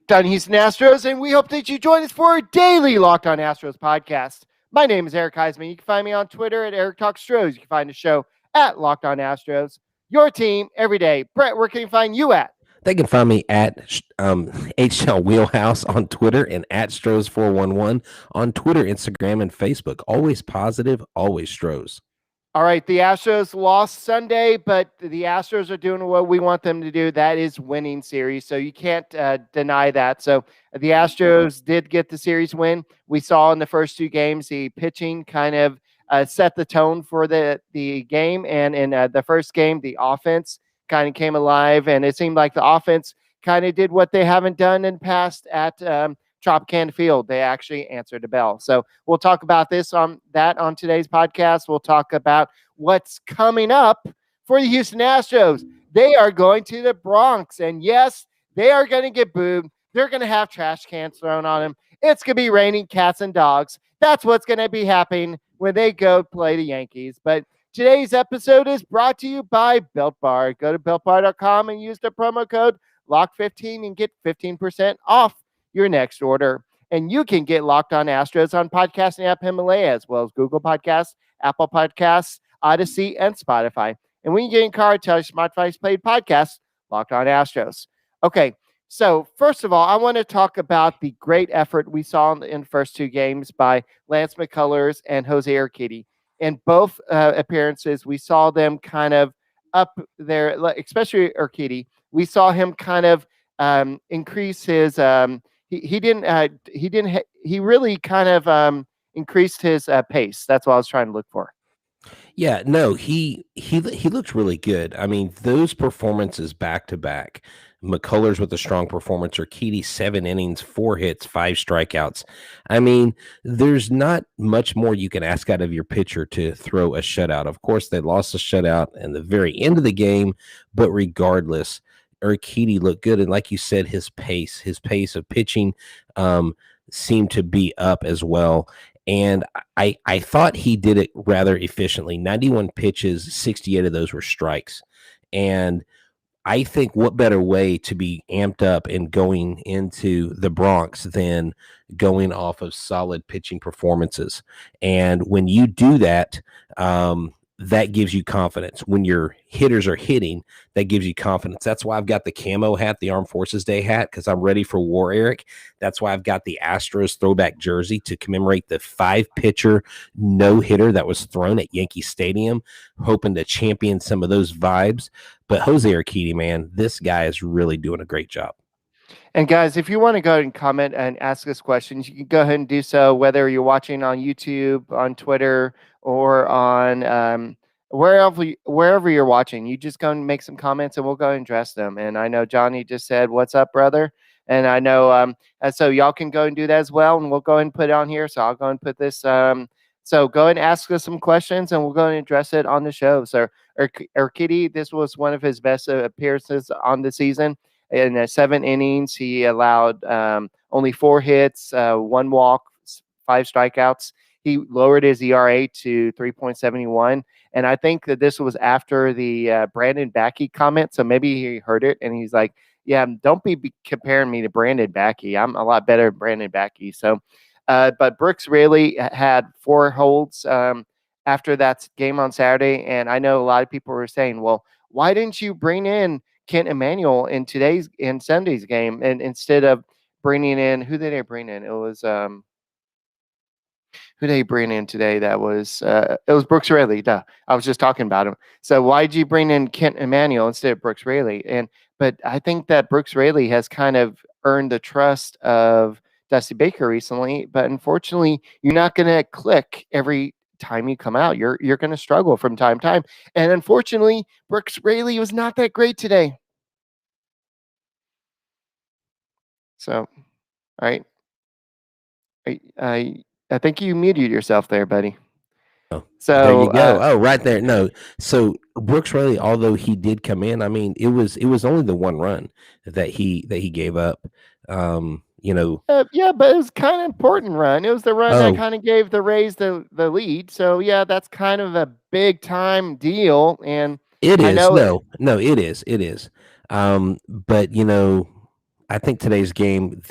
Locked On Houston Astros, and we hope that you join us for a daily Locked On Astros podcast. My name is Eric Heisman. You can find me on Twitter at Eric Talk Stros. You can find the show at Locked On Astros. Your team every day. Brett, where can you find you at? They can find me at HL Wheelhouse on Twitter and at Stros411 on Twitter, Instagram, and Facebook. Always positive, always Stros. All right, the Astros lost Sunday, but the Astros are doing what we want them to do. That is winning series, so you can't deny that. So the Astros did get the series win. We saw in the first two games the pitching kind of set the tone for the game, and in the first game, the offense kind of came alive, and it seemed like the offense kind of did what they haven't done in the past at Tropicana Field. They actually answered the bell. So we'll talk about this on today's podcast. We'll talk about what's coming up for the Houston Astros. They are going to the Bronx, and yes, they are going to get booed. They're going to have trash cans thrown on them. It's going to be raining cats and dogs. That's what's going to be happening when they go play the Yankees. But today's episode is brought to you by Built Bar. Go to BuiltBar.com and use the promo code LOCK15 and get 15% off your next order. And you can get Locked On Astros on podcasting app Himalaya, as well as Google Podcasts, Apple Podcasts, Odyssey, and Spotify. And when you get in car, tell your smart device played podcast, Locked On Astros. Okay, so first of all, I want to talk about the great effort we saw in the first two games by Lance McCullers and Jose Urquidy. In both appearances, we saw them kind of up there, especially Urquidy. We saw him kind of increase his he really kind of increased his pace. That's what I was trying to look for. Yeah, no, he looked really good. I mean, those performances back to back. McCullers with a strong performance, Urquidy 7 innings, 4 hits, 5 strikeouts. I mean, there's not much more you can ask out of your pitcher to throw a shutout. Of course, they lost the shutout in the very end of the game, but regardless, Urquidy looked good, and like you said, his pace of pitching seemed to be up as well. And I thought he did it rather efficiently. 91 pitches, 68 of those were strikes. And I think what better way to be amped up and going into the Bronx than going off of solid pitching performances. And when you do that, that gives you confidence. When your hitters are hitting, that gives you confidence. That's why I've got the camo hat, the Armed Forces Day hat, because I'm ready for war, Eric. That's why I've got the Astros throwback jersey to commemorate the 5-pitcher no-hitter that was thrown at Yankee Stadium, hoping to champion some of those vibes. But Jose Urquidy, man, this guy is really doing a great job. And guys, if you want to go ahead and comment and ask us questions, you can go ahead and do so, whether you're watching on YouTube, on Twitter, or on wherever you're watching. You just go and make some comments, and we'll go and address them. And I know Johnny just said, "What's up, brother?" And I know so y'all can go and do that as well, and we'll go ahead and put it on here. So I'll go and put this. So go ahead and ask us some questions, and we'll go and address it on the show. So Urquidy, this was one of his best appearances on the season. In 7 innings, he allowed only 4 hits, 1 walk, 5 strikeouts. He lowered his ERA to 3.71. And I think that this was after the Brandon Backey comment. So maybe he heard it and he's like, yeah, don't be comparing me to Brandon Backey. I'm a lot better than Brandon Backey. So, but Brooks Raley had 4 holds after that game on Saturday. And I know a lot of people were saying, well, why didn't you bring in Kent Emanuel in Sunday's game, and instead of bringing in, who did they bring in? It was who did they bring in today? That was it was Brooks Raley. Duh. I was just talking about him. So why did you bring in Kent Emanuel instead of Brooks Raley? But I think that Brooks Raley has kind of earned the trust of Dusty Baker recently. But unfortunately, you're not going to click every time you come out. You're going to struggle from time to time. And unfortunately, Brooks Raley was not that great today. So, all right. I think you muted yourself there, buddy. Oh, so there you go. Right there. No. So Brooks Raley, although he did come in, I mean, it was only the 1 run that he gave up. Yeah, but it was kind of important run. It was the run that kind of gave the Rays the lead. So yeah, that's kind of a big time deal. And it is. No, it is. But I think today's game,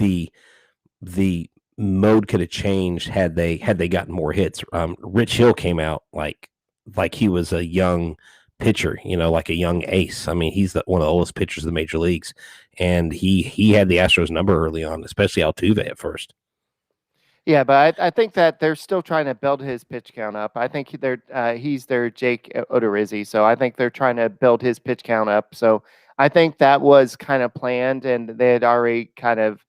the mode could have changed had they gotten more hits. Rich Hill came out like he was a young pitcher, like a young ace. I mean, he's one of the oldest pitchers in the major leagues, and he had the Astros number early on, especially Altuve at first. Yeah, but I think that they're still trying to build his pitch count up. I think he's their Jake Odorizzi, so I think they're trying to build his pitch count up. So I think that was kind of planned, and they had already kind of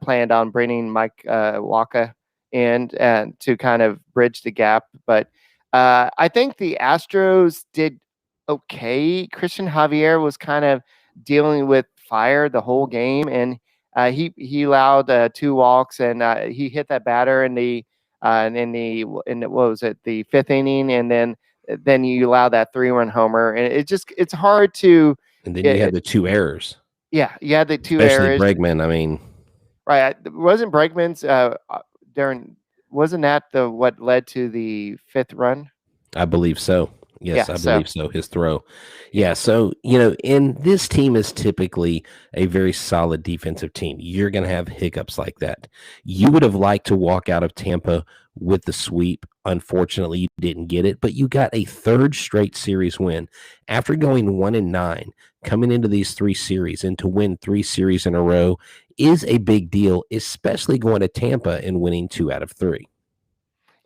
planned on bringing Mike Waka in and to kind of bridge the gap. But I think the Astros did okay. Christian Javier was kind of dealing with fire the whole game, and he allowed 2 walks, and he hit that batter in the what was it, the 5th inning, and then you allow that 3-run homer, and it's hard to. And then you had the 2 errors. Yeah, you had the 2 especially errors. Bregman. I mean, right? Wasn't Bregman's during? Wasn't that the what led to the 5th run? I believe so. Yes, Yeah, I believe so. His throw. Yeah. So, and this team is typically a very solid defensive team. You're going to have hiccups like that. You would have liked to walk out of Tampa with the sweep. Unfortunately, you didn't get it, but you got a 3rd straight series win after going 1-9, coming into these 3 series, and to win 3 series in a row is a big deal, especially going to Tampa and winning 2 out of 3.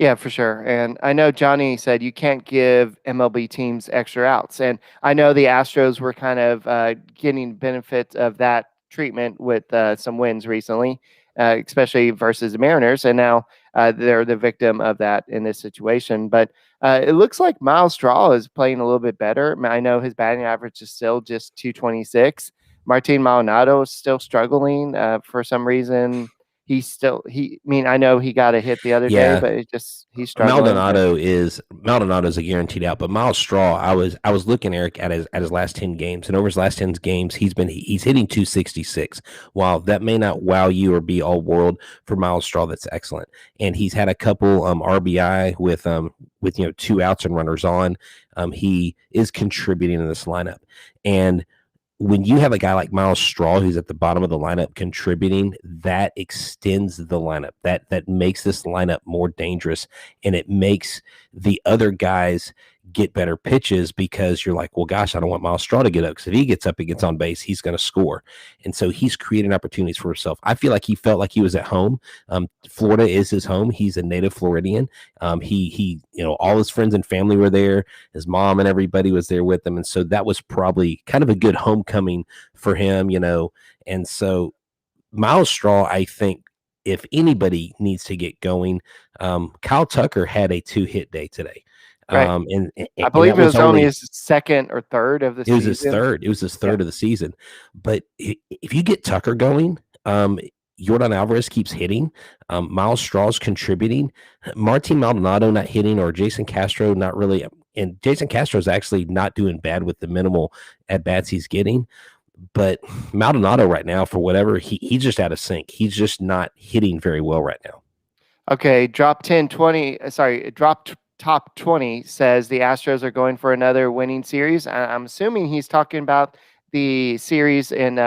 Yeah, for sure. And I know Johnny said you can't give MLB teams extra outs. And I know the Astros were kind of getting benefit of that treatment with some wins recently, especially versus the Mariners. And now they're the victim of that in this situation. But it looks like Miles Straw is playing a little bit better. I know his batting average is still just 226. Martin Maldonado is still struggling for some reason. I know he got a hit the other day, but he's struggling. Maldonado is a guaranteed out, but Miles Straw, I was looking, Eric, at his last 10 games, and over his last 10 games, he's hitting 266. While that may not wow you or be all world, for Miles Straw, that's excellent. And he's had a couple RBI with 2 outs and runners on. He is contributing in this lineup. And when you have a guy like Miles Straw who's at the bottom of the lineup contributing, that extends the lineup. That makes this lineup more dangerous, and it makes the other guys get better pitches, because you're like, well, gosh, I don't want Miles Straw to get up, because if he gets up and gets on base, he's going to score. And so he's creating opportunities for himself. I feel like he felt like he was at home. Florida is his home. He's a native Floridian. He all his friends and family were there. His mom and everybody was there with him. And so that was probably kind of a good homecoming for him, And so Miles Straw, I think, if anybody needs to get going, Kyle Tucker had a 2-hit day today. Right. And I believe it was only his 2nd or 3rd of the season. It was his 3rd. It was his 3rd of the season. But if you get Tucker going, Yordan Alvarez keeps hitting. Miles Straw's contributing. Martin Maldonado not hitting, or Jason Castro not really. And Jason Castro's actually not doing bad with the minimal at-bats he's getting. But Maldonado right now, for whatever, he's just out of sync. He's just not hitting very well right now. Okay, drop top 20 says the Astros are going for another winning series. I'm assuming he's talking about the series in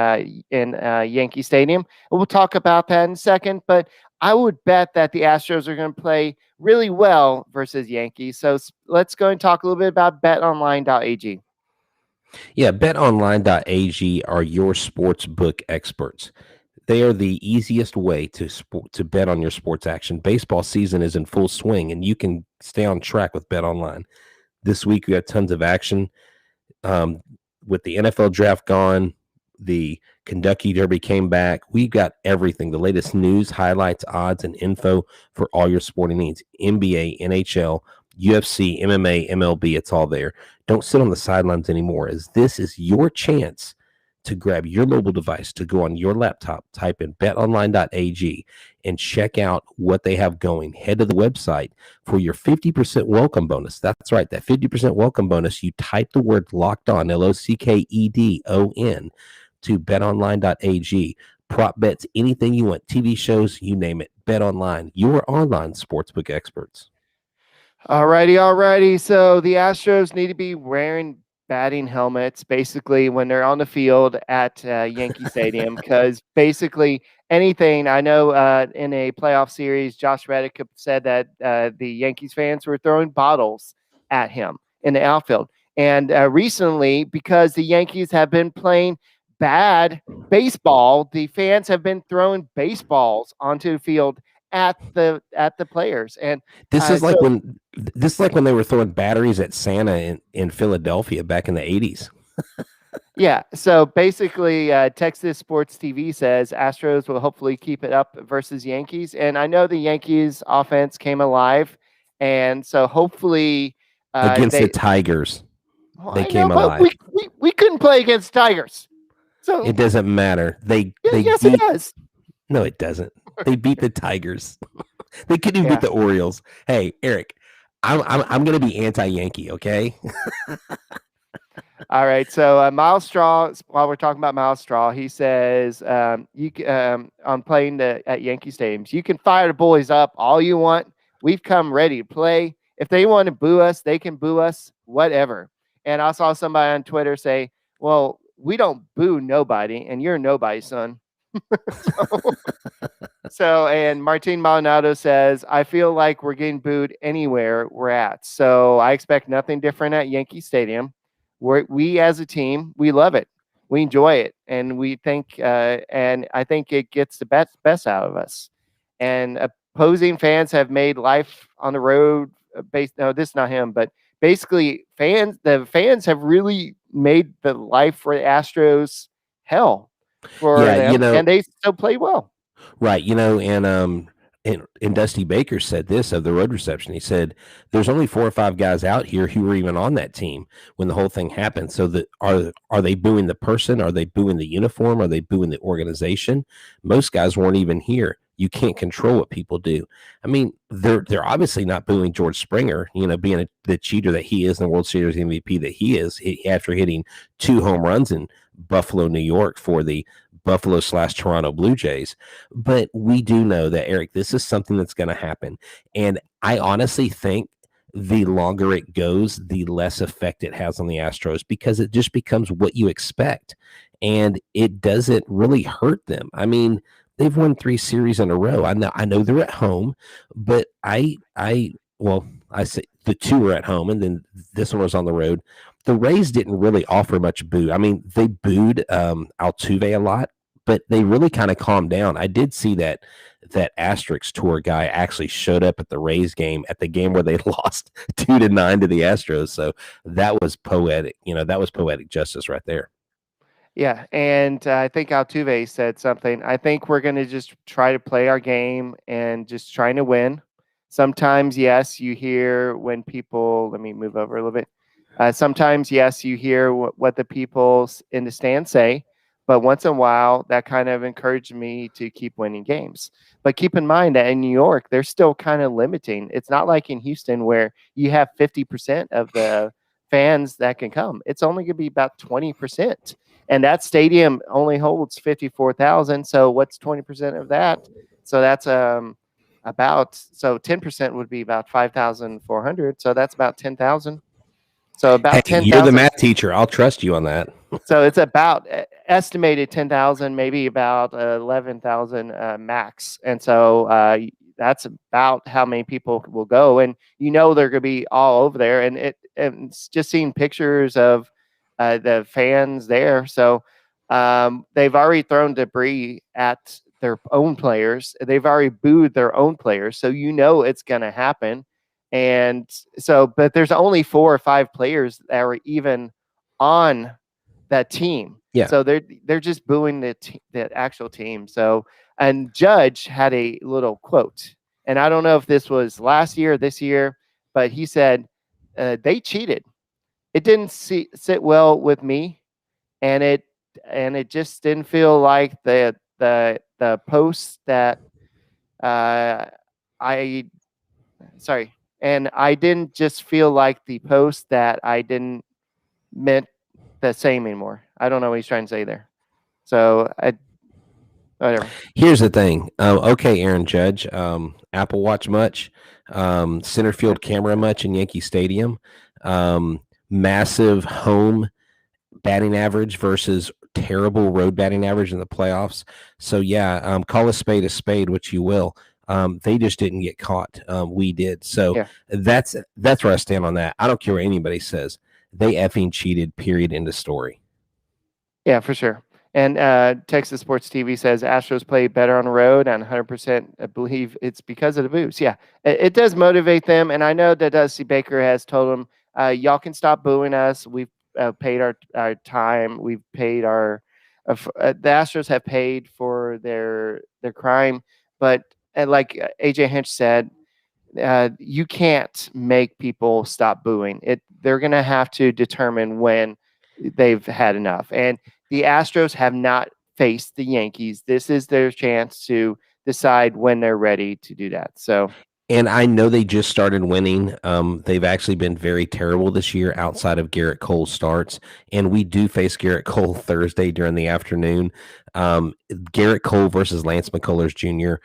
Yankee Stadium. We'll talk about that in a second, but I would bet that the Astros are going to play really well versus Yankees. So let's go and talk a little bit about betonline.ag. Yeah, betonline.ag are your sports book experts. They are the easiest way to bet on your sports action. Baseball season is in full swing, and you can stay on track with BetOnline. This week, we got tons of action. With the NFL draft gone, the Kentucky Derby came back. We've got everything, the latest news, highlights, odds, and info for all your sporting needs. NBA, NHL, UFC, MMA, MLB, it's all there. Don't sit on the sidelines anymore, as this is your chance to grab your mobile device, to go on your laptop, type in betonline.ag, and check out what they have going. Head to the website for your 50% welcome bonus. That's right, that 50% welcome bonus. You type the word locked on, LOCKEDON, to betonline.ag. Prop bets, anything you want, TV shows, you name it. BetOnline, your online sportsbook experts. Alrighty. So the Astros need to be wearing batting helmets basically when they're on the field at Yankee Stadium, because basically anything I know in a playoff series, Josh Reddick said that the Yankees fans were throwing bottles at him in the outfield. And recently, because the Yankees have been playing bad baseball, the fans have been throwing baseballs onto the field at the players. And This is like so when they were throwing batteries at Santa in Philadelphia back in the 80s. yeah, so basically, Texas Sports TV says Astros will hopefully keep it up versus Yankees, and I know the Yankees offense came alive, and so hopefully Against the they. Tigers, Well, they I know, came but alive. we couldn't play against Tigers, It so doesn't matter. They yes, it beat. does. No, it doesn't. They beat the Tigers. They couldn't even beat Yeah. the Orioles. Hey, Eric, I'm going to be anti-Yankee. Okay. All right. So Miles Straw, while we're talking about Miles Straw, he says on playing at Yankee Stadiums, you can fire the boys up all you want. We've come ready to play. If they want to boo us, they can boo us, whatever. And I saw somebody on Twitter say, well, we don't boo nobody, and you're nobody, son. And Martin Maldonado says, I feel like we're getting booed anywhere we're at. So I expect nothing different at Yankee Stadium. We as a team, we love it. We enjoy it. And we think, and I think it gets the best out of us. And opposing fans have made life on the road no, this is not him, but basically the fans have really made the life for the Astros hell for Yeah, them, and they still play well. right. And Dusty Baker said this of the road reception. He said, "There's only 4 or 5 guys out here who were even on that team when the whole thing happened. So that are they booing the person? Are they booing the uniform? Are they booing the organization? Most guys weren't even here. You can't control what people do. I mean, they're obviously not booing George Springer. Being the cheater that he is, and the World Series MVP that he is, after hitting 2 home runs in Buffalo, New York for the Buffalo/Toronto Blue Jays. But we do know that, Eric, this is something that's going to happen. And I honestly think the longer it goes, the less effect it has on the Astros, because it just becomes what you expect. And it doesn't really hurt them. I mean, they've won 3 series in a row. I know they're at home, but I say the 2 are at home, and then this one was on the road. The Rays didn't really offer much boo. I mean, they booed Altuve a lot, but they really kind of calmed down. I did see that Asterix tour guy actually showed up at the Rays game, at the game where they lost 2-9 to the Astros. So that was poetic. That was poetic justice right there. Yeah, and I think Altuve said something. I think we're going to just try to play our game and just trying to win. Sometimes, yes, you hear when people. Let me move over a little bit. Sometimes, yes, you hear what the people in the stand say, but once in a while, that kind of encouraged me to keep winning games. But keep in mind that in New York, they're still kind of limiting. It's not like in Houston where you have 50% of the fans that can come. It's only going to be about 20%. And that stadium only holds 54,000. So what's 20% of that? So that's so 10% would be about 5,400. So that's about 10,000. So about 10,000. You're the math teacher. I'll trust you on that. So it's about estimated 10,000, maybe about 11,000 max. And so that's about how many people will go. And they're going to be all over there. And it's just seeing pictures of the fans there. So they've already thrown debris at their own players. They've already booed their own players. So it's going to happen. And so, but there's only 4 or 5 players that are even on that team. Yeah. So they're just booing the actual team. So, and Judge had a little quote, and I don't know if this was last year or this year, but he said they cheated. It didn't sit well with me, and it just didn't feel like the post that and I didn't just feel like the post that I didn't meant the same anymore. I don't know what he's trying to say there. So whatever. Here's the thing. Okay, Aaron Judge, Apple Watch much, center field camera much in Yankee Stadium. massive home batting average versus terrible road batting average in the playoffs. So yeah, call a spade, which you will. They just didn't get caught. We did. So Yeah. that's where I stand on that. I don't care what anybody says. They effing cheated. Period. End of story. Yeah, for sure. And Texas Sports TV says Astros play better on the road, and 100% I believe it's because of the booze. Yeah, it does motivate them. And I know that Dusty Baker has told them, y'all can stop booing us. We've paid our time. We've paid our, the Astros have paid for their crime. But like AJ Hinch said, you can't make people stop booing. They're going to have to determine when they've had enough. And the Astros have not faced the Yankees. This is their chance to decide when they're ready to do that. So, and I know they just started winning. They've actually been very terrible this year outside of Garrett Cole's starts. And we do face Garrett Cole Thursday during the afternoon. Garrett Cole versus Lance McCullers Jr.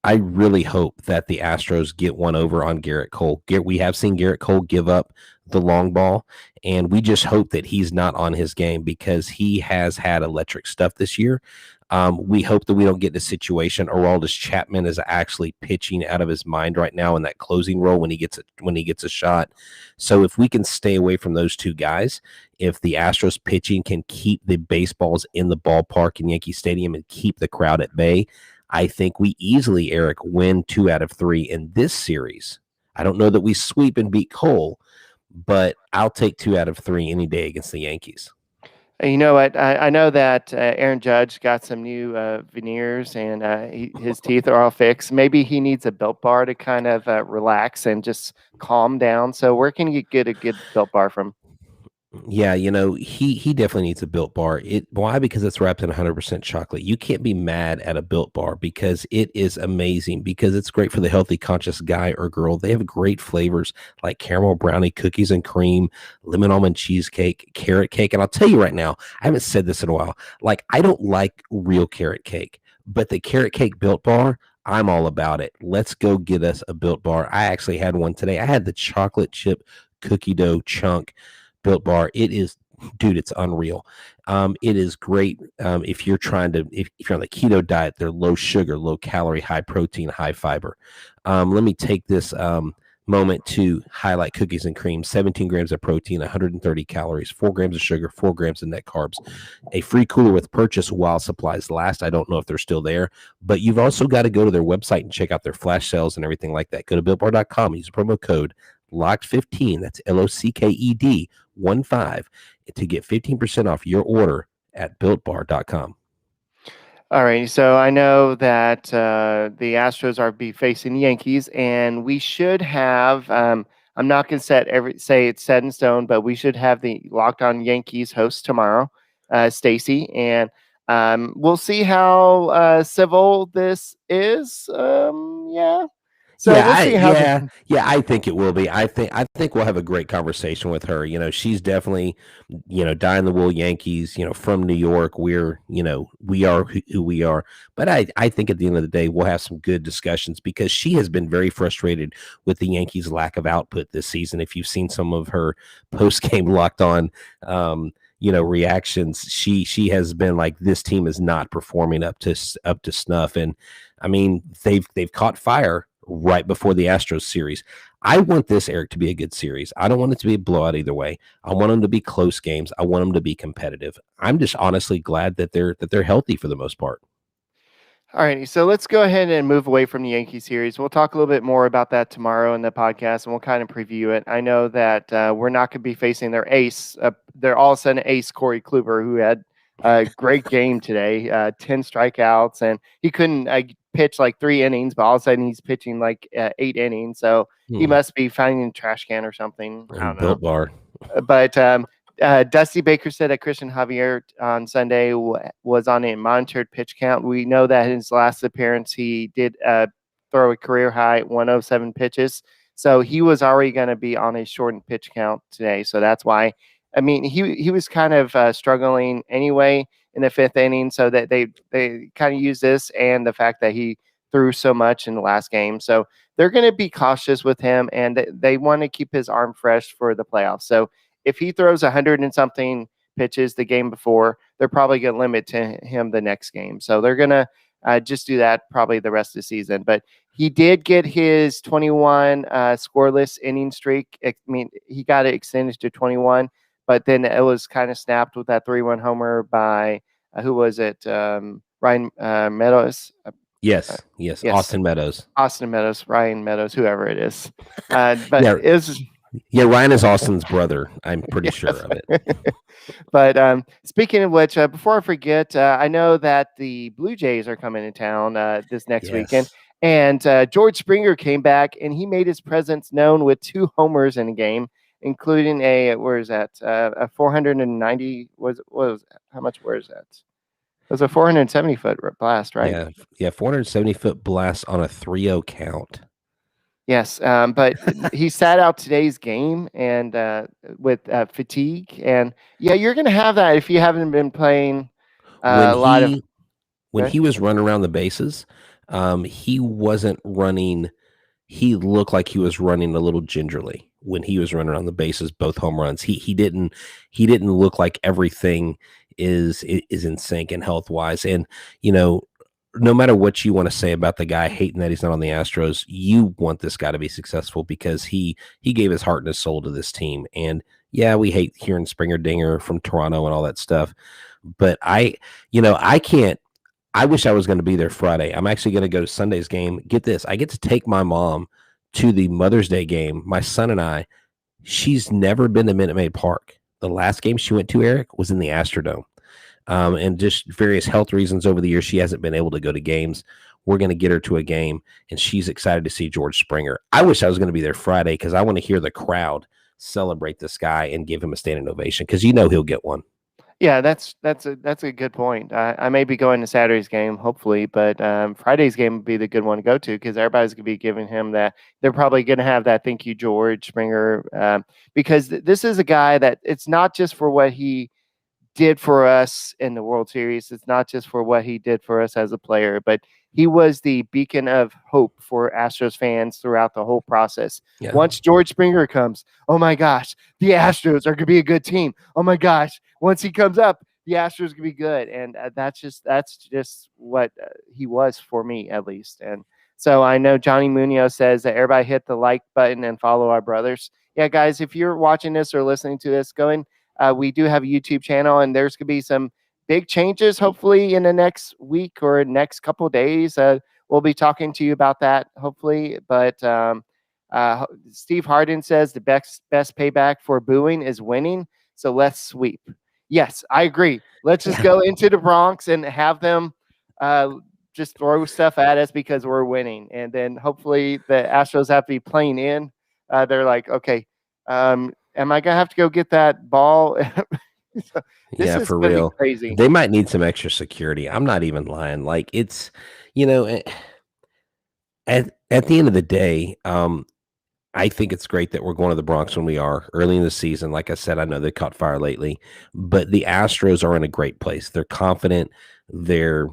I really hope that the Astros get one over on Garrett Cole. We have seen Garrett Cole give up the long ball, and we just hope that he's not on his game because he has had electric stuff this year. We hope that we don't get in a situation. Aroldis Chapman is actually pitching out of his mind right now in that closing role when he gets a shot. So if we can stay away from those two guys, if the Astros pitching can keep the baseballs in the ballpark in Yankee Stadium and keep the crowd at bay, I think we easily, Eric, win 2 out of 3 in this series. I don't know that we sweep and beat Cole, but I'll take 2 out of 3 any day against the Yankees. you know what? I know that Aaron Judge got some new veneers and his teeth are all fixed. Maybe he needs a Built Bar to kind of relax and just calm down. So where can you get a good Built Bar from? Yeah, he definitely needs a Built Bar. Why? Because it's wrapped in 100% chocolate. You can't be mad at a Built Bar because it is amazing, because it's great for the healthy conscious guy or girl. They have great flavors like caramel brownie, cookies and cream, lemon almond cheesecake, carrot cake. And I'll tell you right now, I haven't said this in a while. Like, I don't like real carrot cake, but the carrot cake Built Bar, I'm all about it. Let's go get us a Built Bar. I actually had one today. I had the chocolate chip cookie dough chunk Built Bar. It is, dude, it's unreal. It is great if you're trying to, if you're on the keto diet. They're low sugar, low calorie, high protein, high fiber. Let me take this moment to highlight cookies and cream. 17 grams of protein, 130 calories, 4 grams of sugar, 4 grams of net carbs. A free cooler with purchase while supplies last. I don't know if they're still there, but you've also got to go to their website and check out their flash sales and everything like that. Go to builtbar.com, use the promo code Locked15, that's LOCKED 15, to get 15% off your order at builtbar.com. All right, so I know that the Astros are be facing the Yankees, and we should have. I'm not going to say it's set in stone, but we should have the Locked On Yankees host tomorrow, Stacy, and we'll see how civil this is. Yeah, so we'll see how. I think it will be. I think we'll have a great conversation with her. She's definitely, dyed in the wool Yankees, from New York. We are who we are. But I think at the end of the day, we'll have some good discussions because she has been very frustrated with the Yankees' lack of output this season. If you've seen some of her post-game Locked On reactions, she has been like, this team is not performing up to snuff. And I mean, they've caught fire right before the Astros series. I want this, Eric, to be a good series. I don't want it to be a blowout either way. I want them to be close games. I want them to be competitive. I'm just honestly glad that they're healthy for the most part. All righty, so let's go ahead and move away from the Yankee series. We'll talk a little bit more about that tomorrow in the podcast, and we'll kind of preview it. I know that we're not going to be facing their ace. They're all of a sudden ace Corey Kluber, who had a great game today, 10 strikeouts, and he couldn't pitch like 3 innings, but all of a sudden he's pitching like 8 innings. So he must be finding a trash can or something. I don't know. Built Bar. But Dusty Baker said that Christian Javier on Sunday was on a monitored pitch count. We know that his last appearance, he did throw a career high 107 pitches. So he was already going to be on a shortened pitch count today. So that's why, I mean, he was kind of struggling anyway in the 5th inning. So that they kind of used this and the fact that he threw so much in the last game. So they're going to be cautious with him, and they want to keep his arm fresh for the playoffs. So if he throws 100 and something pitches the game before, they're probably going to limit to him the next game. So they're going to just do that probably the rest of the season. But he did get his 21 scoreless inning streak. I mean, he got it extended to 21, but then it was kind of snapped with that 3-1 homer by who was it? Ryan Meadows. Yes. Yes, Austin Meadows. Austin Meadows, Ryan Meadows, whoever it is. But Yeah. it was. Yeah, Ryan is Austin's brother. I'm pretty sure of it. But speaking of which, before I forget, I know that the Blue Jays are coming to town this next weekend. And George Springer came back, and he made his presence known with 2 homers in a game, including a 490 was how much? Where is that? It was a 470-foot blast, right? Yeah, 470-foot blast on a 3-0 count. Yes, but he sat out today's game and with fatigue, and yeah, you're going to have that if you haven't been playing a lot of. When he was running around the bases, he wasn't running. He looked like he was running a little gingerly when he was running around the bases, both home runs. He didn't look like everything is in sync and health wise. And no matter what you want to say about the guy, hating that he's not on the Astros, you want this guy to be successful because he gave his heart and his soul to this team. And yeah, we hate hearing Springer Dinger from Toronto and all that stuff, but I wish I was going to be there Friday. I'm actually going to go to Sunday's game. Get this. I get to take my mom to the Mother's Day game. My son and I, she's never been to Minute Maid Park. The last game she went to, Eric, was in the Astrodome. And just various health reasons over the years, she hasn't been able to go to games. We're going to get her to a game, and she's excited to see George Springer. I wish I was going to be there Friday because I want to hear the crowd celebrate this guy and give him a standing ovation because he'll get one. Yeah, that's a good point. I may be going to Saturday's game, hopefully, but Friday's game would be the good one to go to because everybody's going to be giving him that. They're probably going to have that "Thank you, George Springer," because this is a guy that it's not just for what he did for us in the World Series. It's not just for what he did for us as a player, but he was the beacon of hope for Astros fans throughout the whole process. Yeah. Once George Springer comes, oh my gosh, the Astros are going to be a good team. Oh my gosh, once he comes up, the Astros can be good. And that's just what he was for me, at least. And so I know Johnny Munoz says that everybody hit the like button and follow our brothers. Yeah, guys, if you're watching this or listening to this, go in. We do have a YouTube channel, and there's going to be some big changes, hopefully, in the next week or next couple of days. We'll be talking to you about that, hopefully. But Steve Harden says the best payback for booing is winning, so let's sweep. Yes, I agree. Let's just go into the Bronx and have them just throw stuff at us because we're winning. And then hopefully the Astros have to be playing in. They're like, okay, am I gonna have to go get that ball? This is for real. Crazy. They might need some extra security. I'm not even lying. Like it's, at the end of the day, I think it's great that we're going to the Bronx when we are early in the season. Like I said, I know they caught fire lately, but the Astros are in a great place. They're confident. Their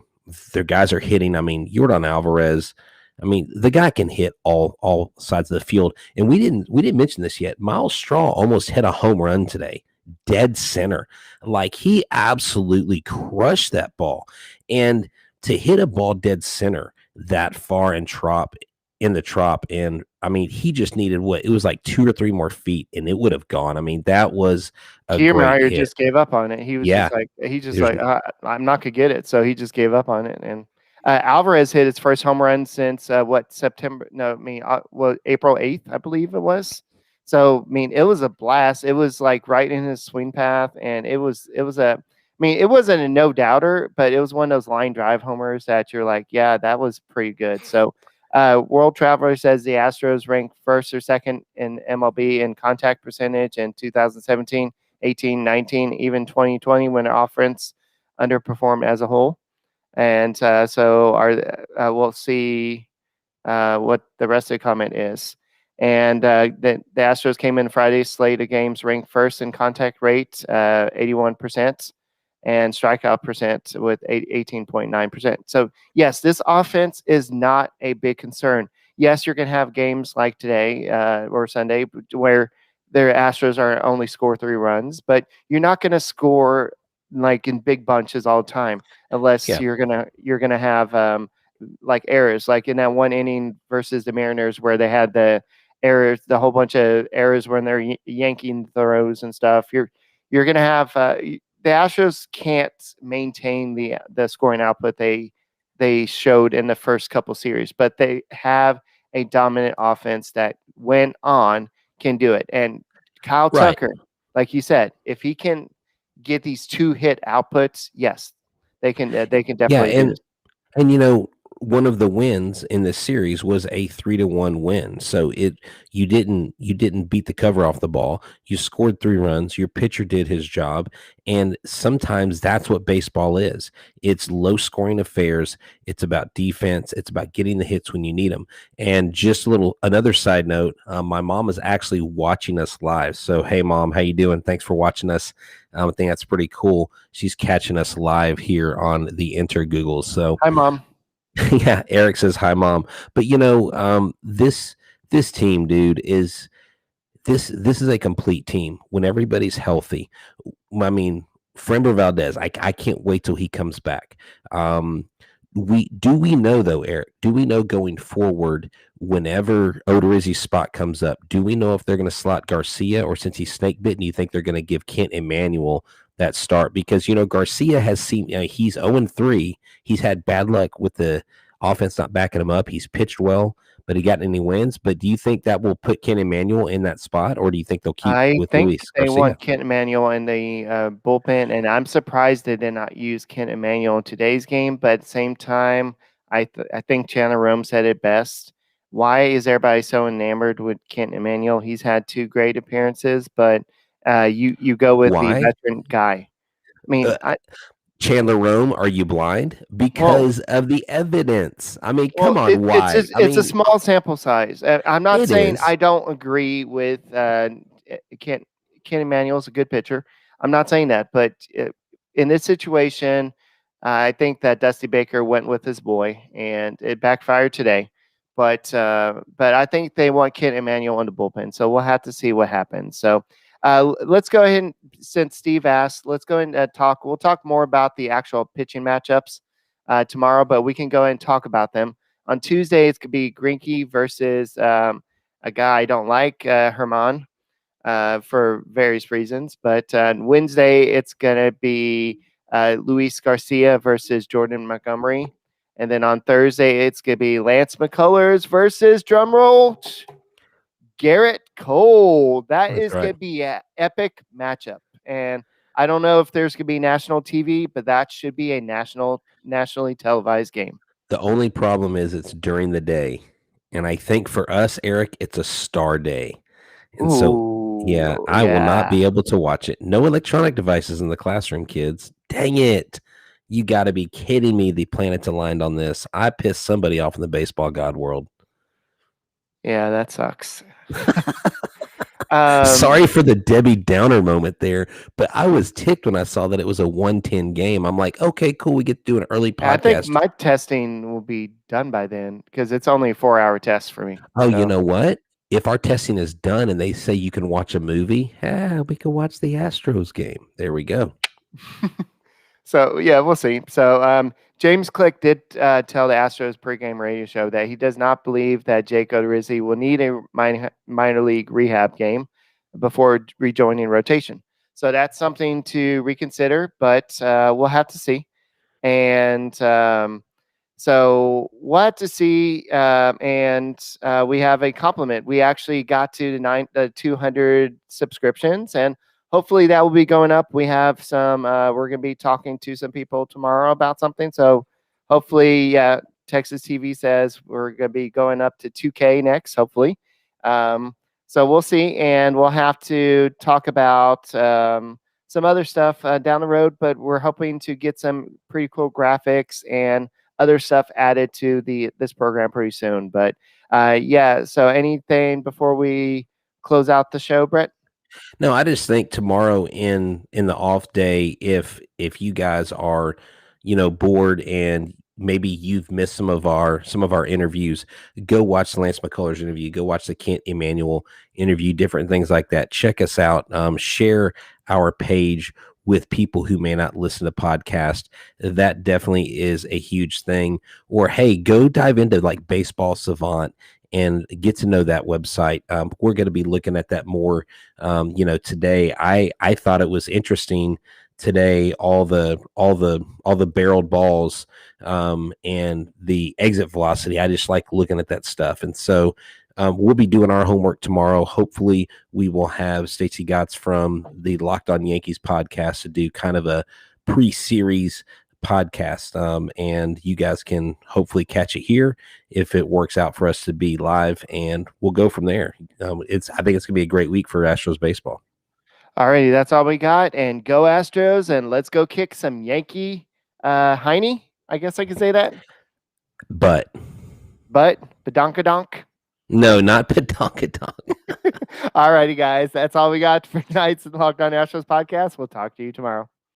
guys are hitting. I mean, Yordan Alvarez. I mean, the guy can hit all sides of the field. And we didn't mention this yet. Miles Straw almost hit a home run today, dead center. Like he absolutely crushed that ball. And to hit a ball dead center that far in the trop, and I mean, he just needed it was like 2 or 3 more feet, and it would have gone. I mean, that was a great hit. Just gave up on it. He was I'm not gonna get it, so he just gave up on it. And Alvarez hit his first home run since September? No, April 8th, I believe it was. So I mean, it was a blast. It was like right in his swing path, and it wasn't a no doubter, but it was one of those line drive homers that you're like, yeah, that was pretty good. So World Traveler says the Astros ranked first or second in MLB in contact percentage in 2017, 18, 19, even 2020 when their offense underperformed as a whole. And so we'll see what the rest of the comment is. And the Astros came in Friday's slate of games ranked first in contact rate, 81%. and strikeout percent with 18.9%. So, yes, this offense is not a big concern. Yes, you're going to have games like today or Sunday where their Astros are only score 3 runs, but you're not going to score like in big bunches all the time unless Yeah. you're gonna have like errors, like in that one inning versus the Mariners where they had the errors, the whole bunch of errors when they're yanking throws and stuff. You're gonna have the Astros can't maintain the scoring output they showed in the first couple series, but they have a dominant offense that when on can do it. And Kyle Right. Tucker, like you said, if he can get these 2 hit outputs, yes, they can Yeah, definitely do this. and one of the wins in this series was a 3-1 win. So you didn't beat the cover off the ball. You scored 3 runs. Your pitcher did his job, and sometimes that's what baseball is. It's low scoring affairs. It's about defense. It's about getting the hits when you need them. And just another side note, my mom is actually watching us live. So hey, mom, how you doing? Thanks for watching us. I think that's pretty cool. She's catching us live here on the Intergoogles. So Hi, Mom. yeah, Eric says hi, mom. But this team, dude, this is a complete team when everybody's healthy. I mean, Framber Valdez, I can't wait till he comes back. We know though, Eric? Do we know going forward, whenever Odorizzi's spot comes up, do we know if they're going to slot Garcia, or since he's snake bitten, you think they're going to give Kent Emmanuel that start? Because Garcia has seen he's 0-3. He's had bad luck with the offense not backing him up. He's pitched well, but he got any wins. But do you think that will put Kent Emmanuel in that spot, or do you think they'll keep I with think Luis they Garcia? want Kent Emmanuel in the bullpen, and I'm surprised they did not use Kent Emmanuel in today's game. But at the same time, I think Chandler Rome said it best. Why is everybody so enamored with Kent Emmanuel? He's had 2 great appearances, but you go with the Why? veteran guy. I mean, Uh, Chandler Rome, are you blind? well, Because of the evidence. I mean, come Well, on, why? I it's a mean, small sample size. I'm not it saying is. I don't agree with Ken Ken Emmanuel's a good pitcher. I'm not saying that, but in this situation, I think that Dusty Baker went with his boy, and it backfired today. But I think they want Ken Emmanuel in the bullpen, so we'll have to see what happens. So let's go ahead and since Steve asked, let's go ahead and talk. We'll talk more about the actual pitching matchups tomorrow, but we can go ahead and talk about them. On Tuesday, it's going to be Greinke versus a guy I don't like, Herman, for various reasons. But on Wednesday, it's going to be Luis Garcia versus Jordan Montgomery. And then on Thursday, it's going to be Lance McCullers versus, drumroll, Garrett Cole. That That's is going right. to be an epic matchup. And I don't know if there's going to be national TV, but that should be a nationally televised game. The only problem is it's during the day. And I think for us, Eric, it's a star day. And so, yeah, Ooh, I will not yeah. be able to watch it. No electronic devices in the classroom, kids. Dang it. You got to be kidding me. The planets aligned on this. I pissed somebody off in the baseball god world. Yeah, that sucks. um, Sorry for the Debbie Downer moment there, but I was ticked when I saw that it was a 110 game. I'm like, okay, cool. We get to do an early I think podcast. my testing will be done by then because it's only a 4-hour test for me. Oh, you So, know what? If our testing is done and they say you can watch a movie, we can watch the Astros game. There we go. so yeah, we'll see. So, James Click did tell the Astros pregame radio show that he does not believe that Jake Odorizzi will need a minor league rehab game before rejoining rotation. So that's something to reconsider, but we'll have to see. And so we'll have to see. And we have a compliment. We actually got to the 200 subscriptions, and hopefully that will be going up. We have some. We're going to be talking to some people tomorrow about something. So hopefully, yeah, Texas TV says we're going to be going up to 2K next. Hopefully. So we'll see, and we'll have to talk about some other stuff down the road. But we're hoping to get some pretty cool graphics and other stuff added to this program pretty soon. But yeah, so anything before we close out the show, Brett? No, I just think tomorrow in the off day, if you guys are, bored and maybe you've missed some of our interviews, go watch the Lance McCullers interview, go watch the Kent Emanuel interview, different things like that. Check us out. Share our page with people who may not listen to podcast. That definitely is a huge thing. Or hey, go dive into like Baseball Savant and get to know that website. We're going to be looking at that more today. I thought it was interesting today, all the barreled balls and the exit velocity. I just like looking at that stuff. And so we'll be doing our homework tomorrow. Hopefully we will have Stacey Gotts from the Locked On Yankees podcast to do kind of a pre-series podcast, and you guys can hopefully catch it here if it works out for us to be live, and we'll go from there. I think it's gonna be a great week for Astros baseball. Alrighty, that's all we got. And go Astros, and let's go kick some Yankee Heine. I guess I could say that. But Badonkadonk. no, not Padonkadonk. Alrighty, guys, that's all we got for tonight's Locked On Astros podcast. We'll talk to you tomorrow.